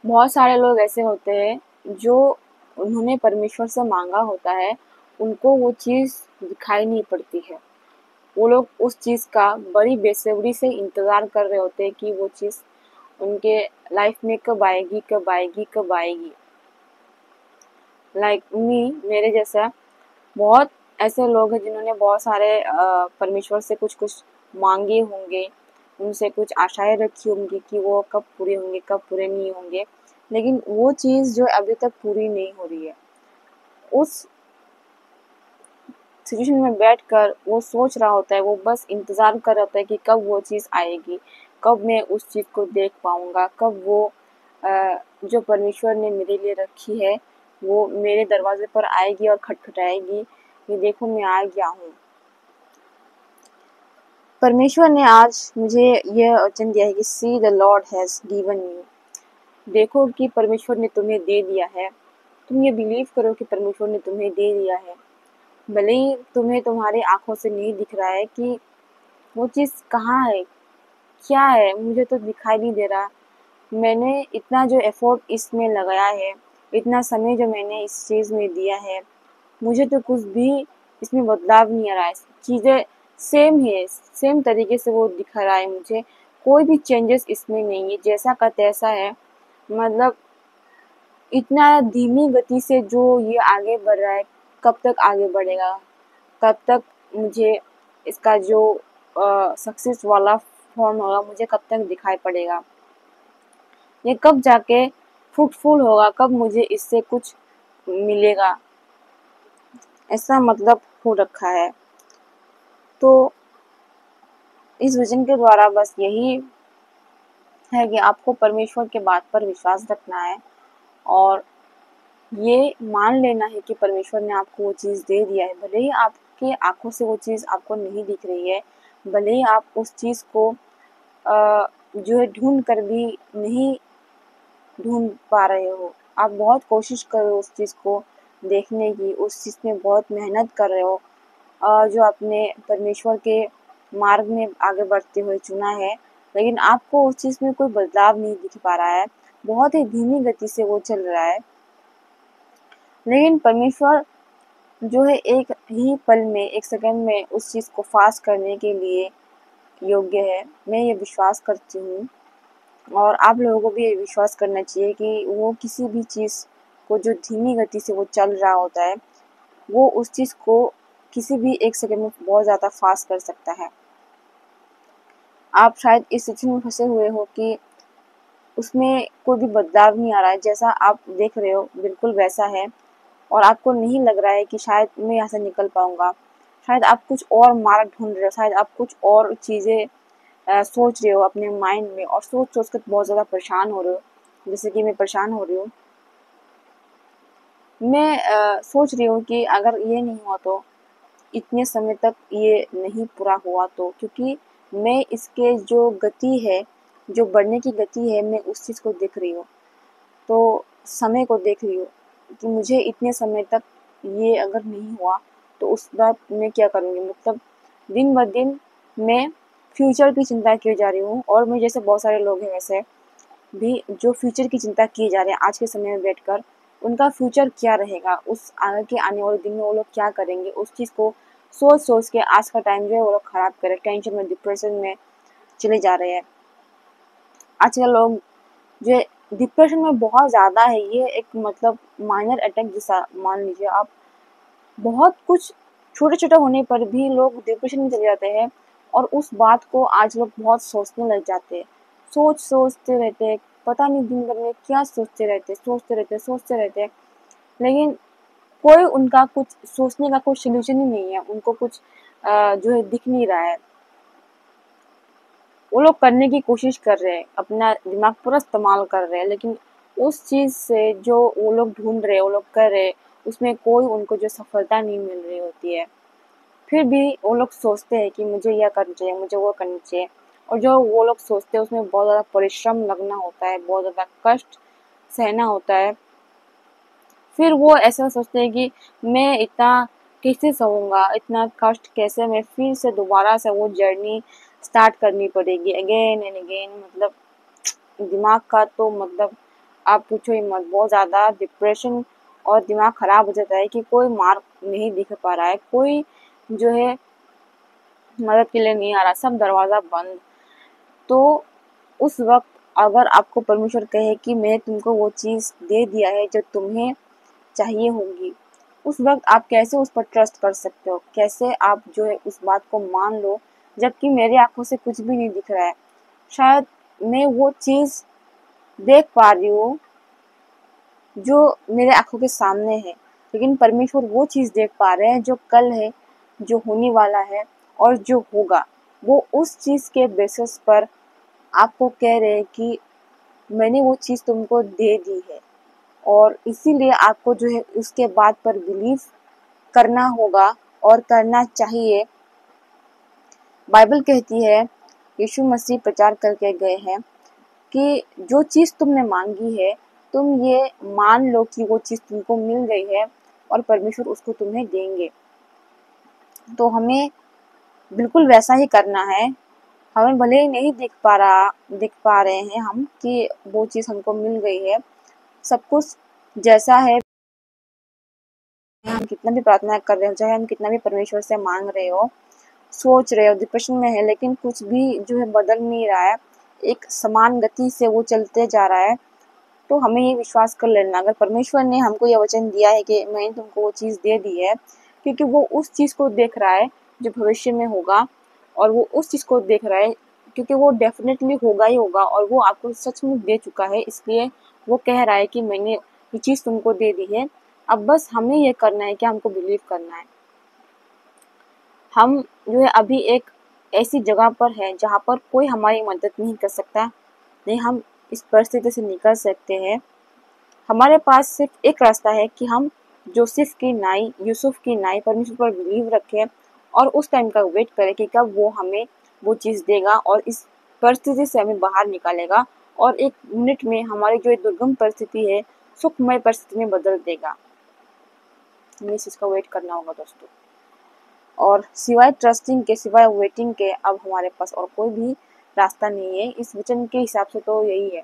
बहुत सारे लोग ऐसे होते हैं जो उन्होंने परमेश्वर से मांगा होता है, उनको वो चीज़ दिखाई नहीं पड़ती है। वो लोग उस चीज़ का बड़ी बेसब्री से इंतज़ार कर रहे होते हैं कि वो चीज़ उनके लाइफ में कब आएगी, कब आएगी, कब आएगी। लाइक मेरे जैसा बहुत ऐसे लोग हैं जिन्होंने बहुत सारे परमेश्वर से कुछ कुछ मांगे होंगे, उनसे कुछ आशाएं रखी होंगी कि वो कब पूरे होंगे, कब पूरे नहीं होंगे, लेकिन वो चीज़ जो अभी तक पूरी नहीं हो रही है। उस सिचुएशन में बैठकर वो सोच रहा होता है, वो बस इंतज़ार कर रहा होता है कि कब वो चीज़ आएगी, कब मैं उस चीज़ को देख पाऊँगा, कब वो जो परमेश्वर ने मेरे लिए रखी है, वो मेरे दरवाज़े पर आएगी और खटखटाएगी कि देखो मैं आ गया हूँ। परमेश्वर ने आज मुझे यह वचन दिया है कि see the Lord has given you. देखो कि परमेश्वर ने तुम्हें दे दिया है। तुम ये बिलीव करो कि परमेश्वर ने तुम्हें दे दिया है। भले ही तुम्हें तुम्हारी आँखों से नहीं दिख रहा है कि वो चीज़ कहाँ है, क्या है, मुझे तो दिखाई नहीं दे रहा। मैंने इतना जो एफ़र्ट इसमें लगाया है, इतना समय जो मैंने इस चीज़ में दिया है, मुझे तो कुछ भी इसमें बदलाव नहीं आ रहा है। चीज़ें सेम है, सेम तरीके से वो दिख रहा है मुझे, कोई भी चेंजेस इसमें नहीं है, जैसा का तैसा है। मतलब इतना धीमी गति से जो ये आगे बढ़ रहा है, कब तक आगे बढ़ेगा? कब तक मुझे इसका जो सक्सेस वाला फॉर्म होगा, मुझे कब तक दिखाई पड़ेगा? ये कब जाके फ्रूटफुल होगा, कब मुझे इससे कुछ मिलेगा? ऐसा मतलब हो रखा है। तो इस वचन के द्वारा बस यही है कि आपको परमेश्वर के बात पर विश्वास रखना है और ये मान लेना है कि परमेश्वर ने आपको वो चीज़ दे दिया है। भले ही आपकी आँखों से वो चीज़ आपको नहीं दिख रही है, भले ही आप उस चीज़ को जो है ढूँढ कर भी नहीं ढूँढ पा रहे हो। आप बहुत कोशिश कर रहे हो उस चीज़ को देखने की, उस चीज़ में बहुत मेहनत कर रहे हो, जो आपने परमेश्वर के मार्ग में आगे बढ़ते हुए चुना है, लेकिन आपको उस चीज़ में कोई बदलाव नहीं दिख पा रहा है। बहुत ही धीमी गति से वो चल रहा है। लेकिन परमेश्वर जो है एक ही पल में, एक सेकंड में उस चीज़ को फ़ास्ट करने के लिए योग्य है। मैं ये विश्वास करती हूँ और आप लोगों को भी ये विश्वास करना चाहिए कि वो किसी भी चीज़ को जो धीमी गति से वो चल रहा होता है, वो उस चीज़ को किसी भी एक सेकंड में बहुत ज़्यादा फ़ास्ट कर सकता है। आप शायद इस स्थिति में फँसे हुए हो कि उसमें कोई भी बदलाव नहीं आ रहा है, जैसा आप देख रहे हो बिल्कुल वैसा है और आपको नहीं लग रहा है कि शायद मैं यहाँ से निकल पाऊँगा। शायद आप कुछ और मार्ग ढूँढ रहे हो, शायद आप कुछ और चीज़ें सोच रहे हो अपने माइंड में और सोच-सोच कर बहुत ज़्यादा परेशान हो रहे हो, जैसे कि मैं परेशान हो रही हूँ। मैं सोच रही हूँ कि अगर ये नहीं हुआ तो इतने समय तक ये नहीं पूरा हुआ तो, क्योंकि मैं इसके जो गति है, जो बढ़ने की गति है, मैं उस चीज़ को देख रही हूँ। तो समय को देख रही हूँ कि मुझे इतने समय तक ये अगर नहीं हुआ तो उस बाद मैं क्या करूँगी। मतलब दिन ब दिन मैं फ्यूचर की चिंता किए जा रही हूँ और मुझे जैसे बहुत सारे लोग हैं वैसे भी जो फ्यूचर की चिंता किए जा रहे हैं आज के समय में बैठकर, उनका फ्यूचर क्या रहेगा, उस आगे के आने वाले दिन में वो लोग क्या करेंगे, उस चीज़ को सोच-सोच के आज का टाइम जो है वो लोग खराब कर रहे हैं, टेंशन में, डिप्रेशन में चले जा रहे हैं। आजकल लोग जो है डिप्रेशन में बहुत ज़्यादा है, ये एक मतलब माइनर अटैक जैसा मान लीजिए आप। बहुत कुछ छोटे-छोटे होने पर भी लोग डिप्रेशन में चले जाते हैं और उस बात को आज लोग बहुत सोचने लग जाते हैं। सोचते रहते हैं, पता नहीं दिन भर में क्या सोचते रहते हैं, लेकिन कोई उनका कुछ सोचने का कोई सॉल्यूशन ही नहीं है, उनको कुछ जो है दिख नहीं रहा है। वो लोग करने की कोशिश कर रहे हैं, अपना दिमाग पूरा इस्तेमाल कर रहे हैं, लेकिन उस चीज़ से जो वो लोग ढूँढ रहे हैं, वो लोग कर रहे हैं, उसमें कोई उनको जो सफलता नहीं मिल रही होती है। फिर भी वो लोग सोचते हैं कि मुझे यह करना चाहिए, मुझे वो करना चाहिए और जो वो लोग सोचते हैं उसमें बहुत ज़्यादा परिश्रम लगना होता है, बहुत ज़्यादा कष्ट सहना होता है। फिर वो ऐसा सोचते हैं कि मैं इतना कैसे सहूँगा, इतना कष्ट कैसे, मैं फिर से दोबारा से वो जर्नी स्टार्ट करनी पड़ेगी अगेन एंड अगेन। मतलब दिमाग का तो मतलब आप पूछो ही मत, बहुत ज़्यादा डिप्रेशन और दिमाग ख़राब हो जाता है कि कोई मार्ग नहीं दिख पा रहा है, कोई जो है मदद के लिए नहीं आ रहा, सब दरवाज़ा बंद। तो उस वक्त अगर आपको परमेश्वर कहे कि मैं तुमको वो चीज़ दे दिया है जो तुम्हें चाहिए होगी, उस वक्त आप कैसे उस पर ट्रस्ट कर सकते हो? कैसे आप जो है उस बात को मान लो जबकि मेरी आंखों से कुछ भी नहीं दिख रहा है? शायद मैं वो चीज़ देख पा रही हूँ जो मेरे आंखों के सामने है, लेकिन परमेश्वर वो चीज़ देख पा रहे हैं जो कल है, जो होने वाला है और जो होगा। वो उस चीज़ के बेसिस पर आपको कह रहे हैं कि मैंने वो चीज़ तुमको दे दी है, और इसीलिए आपको जो है उसके बात पर बिलीव करना होगा और करना चाहिए। बाइबल कहती है, यीशु मसीह प्रचार करके गए हैं कि जो चीज़ तुमने मांगी है, तुम ये मान लो कि वो चीज़ तुमको मिल गई है और परमेश्वर उसको तुम्हें देंगे। तो हमें बिल्कुल वैसा ही करना है। हमें भले ही नहीं दिख पा रहे हैं हम कि वो चीज़ हमको मिल गई है, सब कुछ जैसा है, हम कितना भी प्रार्थना कर रहे हो, चाहे हम कितना भी परमेश्वर से मांग रहे हो, सोच रहे हो, डिप्रेशन में है, लेकिन कुछ भी जो है बदल नहीं रहा है, एक समान गति से वो चलते जा रहा है। तो हमें ये विश्वास कर लेना, अगर परमेश्वर ने हमको ये वचन दिया है कि मैंने तुमको वो चीज़ दे दी है, क्योंकि वो उस चीज़ को देख रहा है जो भविष्य में होगा, और वो उस चीज़ को देख रहा है क्योंकि वो डेफिनेटली होगा ही होगा, और वो आपको सच में दे चुका है, इसलिए वो कह रहा है कि मैंने ये चीज़ तुमको दे दी है। अब बस हमें ये करना है कि हमको बिलीव करना है। हम जो है अभी एक ऐसी जगह पर है जहाँ पर कोई हमारी मदद नहीं कर सकता, नहीं हम इस परिस्थिति से निकल सकते हैं। हमारे पास सिर्फ एक रास्ता है कि हम यूसुफ की नाई परमेश्वर पर बिलीव रखें और उस टाइम का वेट करें कि कब वो हमें वो चीज़ देगा और इस परिस्थिति से हमें बाहर निकालेगा, और एक मिनट में हमारी जो दुर्गम परिस्थिति है सुखमय परिस्थिति में बदल देगा। हमें इस चीज़ का वेट करना होगा दोस्तों, और सिवाय ट्रस्टिंग के, सिवाय वेटिंग के अब हमारे पास और कोई भी रास्ता नहीं है। इस वचन के हिसाब से तो यही है।